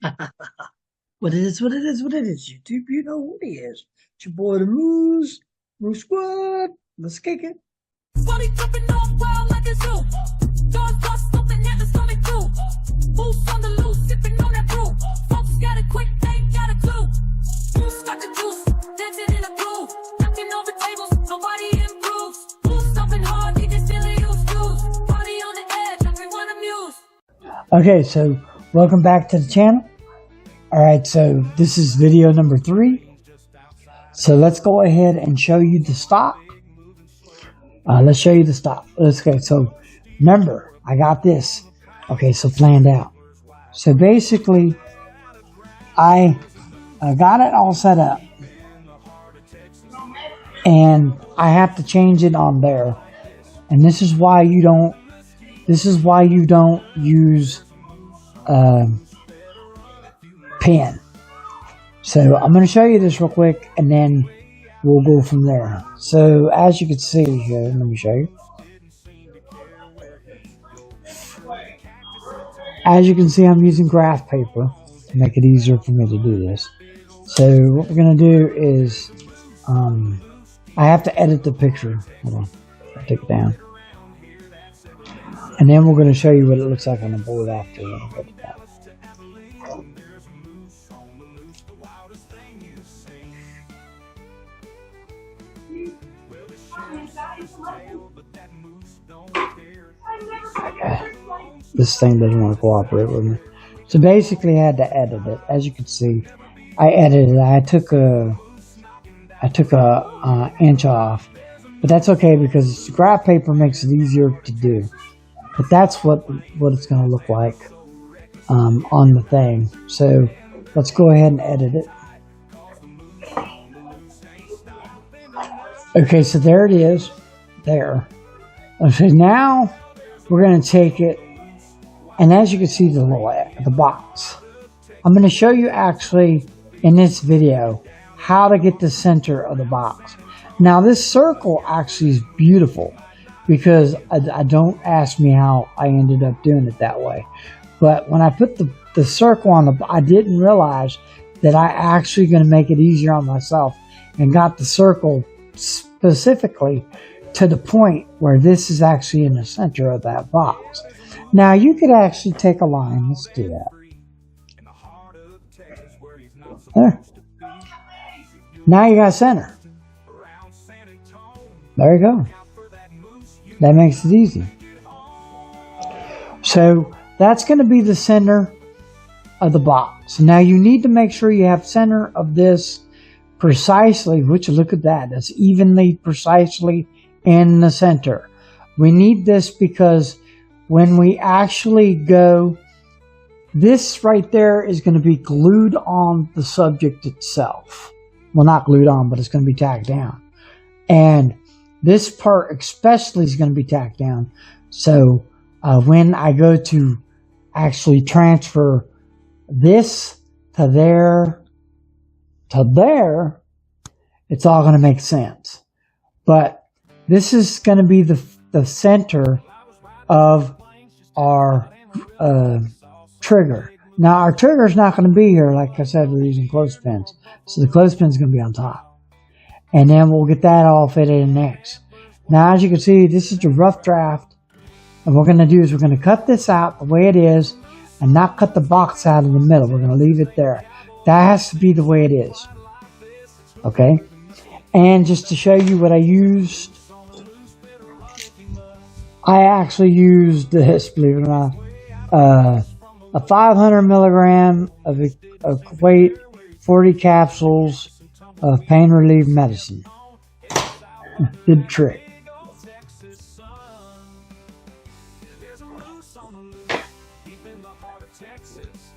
What it is, what it is, what it is, YouTube. You know what it is. It's your boy, the Moose Squad. Let's kick it. Body jumping off wild like a zoo. Doors bust open, yeah, it's coming through. Moose on the loose, sipping on that brew. Folks got it quick, they ain't got a clue. Moose got the juice, dancing in a groove. Knocking over tables, nobody improves. Moose stomping hard, he just still use dudes. Body on the edge, everyone amused. Okay, so welcome back to the channel. Alright, so this is video number 3. So let's go ahead and show you the stock. Let's show you the stock. Okay, so remember, I got this. Okay, so planned out. So basically, I got it all set up. And I have to change it on there. And this is why you don't use pen. So I'm going to show you this real quick and then we'll go from there. So as you can see here, let me show you. As you can see, I'm using graft paper to make it easier for me to do this. So what we're going to do is I have to edit the picture. Hold on, I'll take it down. And then we're going to show you what it looks like on the board after. Okay. This thing doesn't want to cooperate with me. So basically I had to edit it. As you can see, I edited it. I took a inch off. But that's okay because graph paper makes it easier to do. But that's what it's going to look like on the thing. So let's go ahead and edit it. Okay, so there it is. There. Okay, now we're going to take it, and as you can see the box. I'm going to show you actually in this video how to get the center of the box. Now this circle actually is beautiful because I don't ask me how I ended up doing it that way. But when I put the circle on I didn't realize that I actually going to make it easier on myself and got the circle specifically to the point where this is actually in the center of that box. Now you could actually take a line. Let's do that. There. Now you got center. There you go. That makes it easy. So that's going to be the center of the box. Now you need to make sure you have center of this precisely, which look at that. That's evenly, precisely in the center. We need this because when we actually go, this right there is going to be glued on the subject itself. Well, not glued on, but it's going to be tacked down. And this part especially is going to be tacked down. So when I go to actually transfer this to there, it's all going to make sense. But this is going to be the center of our trigger. Now our trigger is not going to be here, like I said, we're using clothespins. So the clothespin is going to be on top. And then we'll get that all fitted in next. Now as you can see, this is the rough draft. And what we're going to do is we're going to cut this out the way it is and not cut the box out in the middle. We're going to leave it there. That has to be the way it is. Okay? And just to show you what I used, I actually used this, believe it or not, a 500 milligram of equate 40 capsules of pain relief medicine. Did the trick.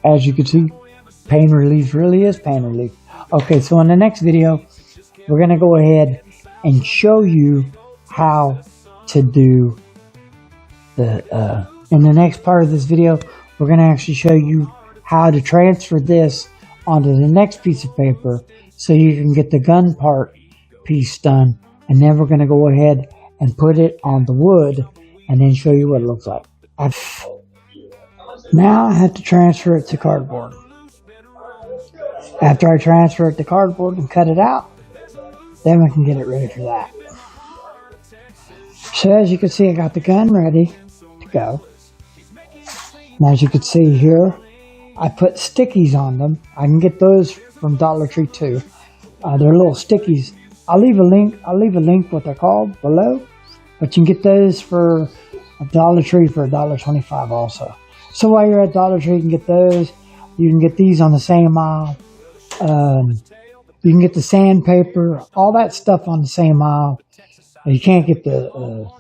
As you can see, pain relief really is pain relief. Okay, so in the next video, we're going to go ahead and show you how to do in the next part of this video, we're going to actually show you how to transfer this onto the next piece of paper so you can get the gun part piece done. And then we're going to go ahead and put it on the wood and then show you what it looks like. Now I have to transfer it to cardboard. After I transfer it to cardboard and cut it out, then we can get it ready for that. So as you can see, I got the gun ready to go. And as you can see here, I put stickies on them. I can get those from Dollar Tree too. They're little stickies. I'll leave a link what they're called below, but you can get those for Dollar Tree for $1.25 also. So while you're at Dollar Tree, you can get those. You can get these on the same aisle. You can get the sandpaper, all that stuff on the same aisle. You can't get the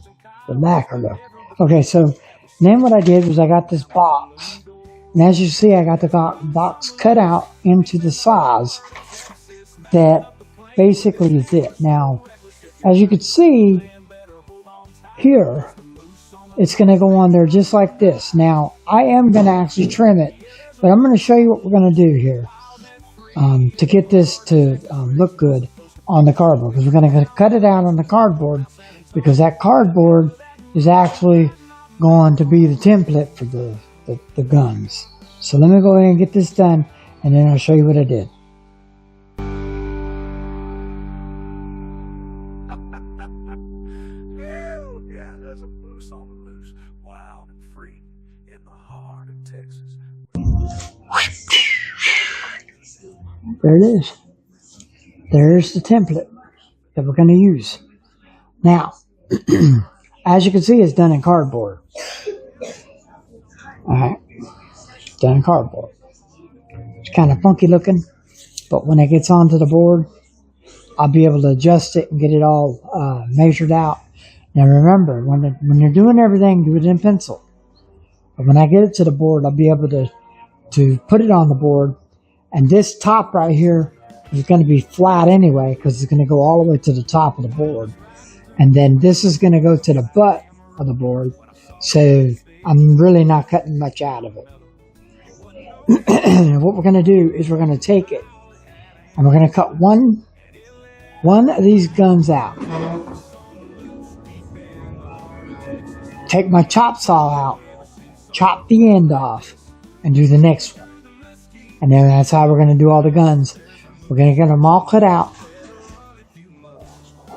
lacquer though. Okay, so then what I did was I got this box. And as you see, I got the box cut out into the size that basically is it. Now, as you can see here, it's going to go on there just like this. Now, I am going to actually trim it, but I'm going to show you what we're going to do here to get this to look good on the cardboard. Because we're going to cut it out on the cardboard, because that cardboard is actually going to be the template for the guns. So let me go ahead and get this done, and then I'll show you what I did. Yeah, there's a moose on the loose, wild and free in the heart of Texas. There it is. There's the template that we're going to use. Now, as you can see, it's done in cardboard. Alright, done in cardboard. It's kind of funky looking, but when it gets onto the board, I'll be able to adjust it and get it all measured out. Now remember, when you're doing everything, do it in pencil. But when I get it to the board, I'll be able to put it on the board. And this top right here is going to be flat anyway, because it's going to go all the way to the top of the board. And then this is going to go to the butt of the board. So I'm really not cutting much out of it. What we're going to do is we're going to take it and we're going to cut one of these guns out. Take my chop saw out, chop the end off, and do the next one. And then that's how we're going to do all the guns. We're going to get them all cut out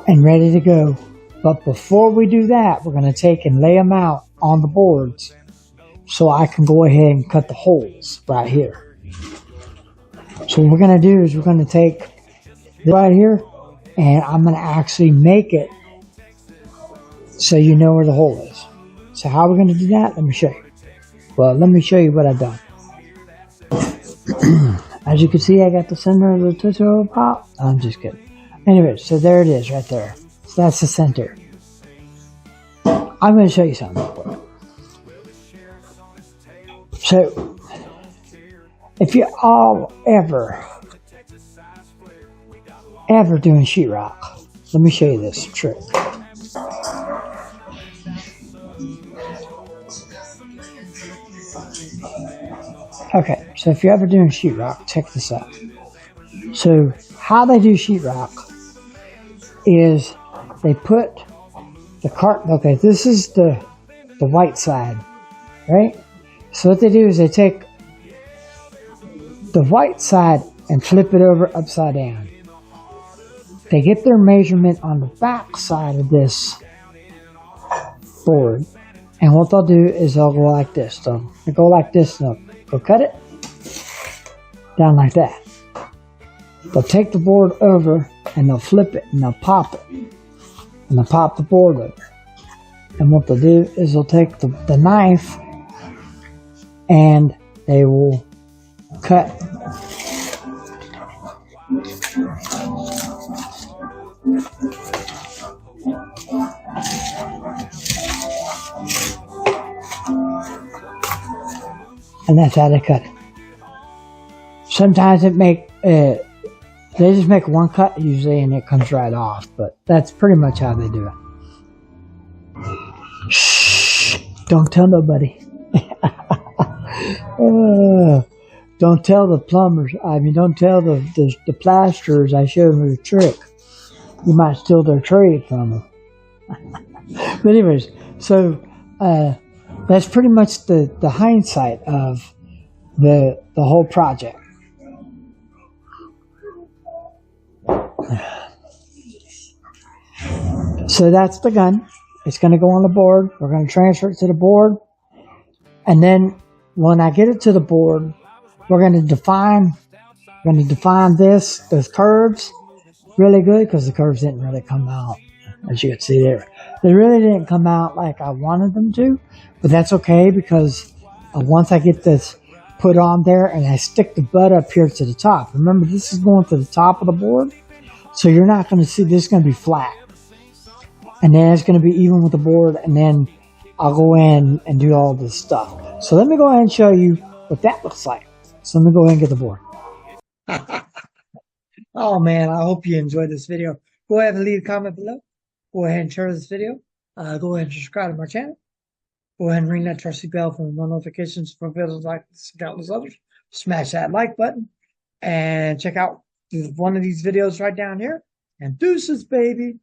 and ready to go. But before we do that, we're going to take and lay them out on the boards so I can go ahead and cut the holes right here. So what we're going to do is we're going to take this right here, and I'm going to actually make it so you know where the hole is. So how we're going to do that, let me show you. Well, let me show you what I've done. As you can see, I got the center of the Tootsie Roll Pop. I'm just kidding. Anyway, so there it is right there. So that's the center. I'm going to show you something real quick. So, if you all ever doing sheetrock, let me show you this trick. Okay, so if you're ever doing sheetrock, check this out. So, how they do sheetrock is they put the okay, this is the white side, right? So what they do is they take the white side and flip it over upside down. They get their measurement on the back side of this board, and what they'll do is they'll go like this. They'll go like this, and they'll cut it down like that. They'll take the board over and they'll flip it and they'll pop it, and they'll pop the board over. And what they'll do is they'll take the knife and they will cut and that's how they cut it. Sometimes they just make one cut usually and it comes right off, but that's pretty much how they do it. Shh, don't tell nobody. Don't tell the plumbers. Don't tell the plasterers I showed them the trick. You might steal their trade from them. But anyways, so that's pretty much the hindsight of the whole project. So that's the gun. It's going to go on the board. We're going to transfer it to the board. And then when I get it to the board, we're going to define those curves really good, because the curves didn't really come out, as you can see there. They really didn't come out like I wanted them to, but that's okay, because once I get this put on there and I stick the butt up here to the top. Remember, this is going to the top of the board, so you're not going to see, this is going to be flat. And then it's going to be even with the board, and then I'll go in and do all this stuff. So let me go ahead and show you what that looks like. So let me go ahead and get the board. Oh man, I hope you enjoyed this video. Go ahead and leave a comment below. Go ahead and share this video. Go ahead and subscribe to my channel. Go ahead and ring that trusty bell for more notifications for videos like this and countless others. Smash that like button and check out one of these videos right down here. And deuces, baby.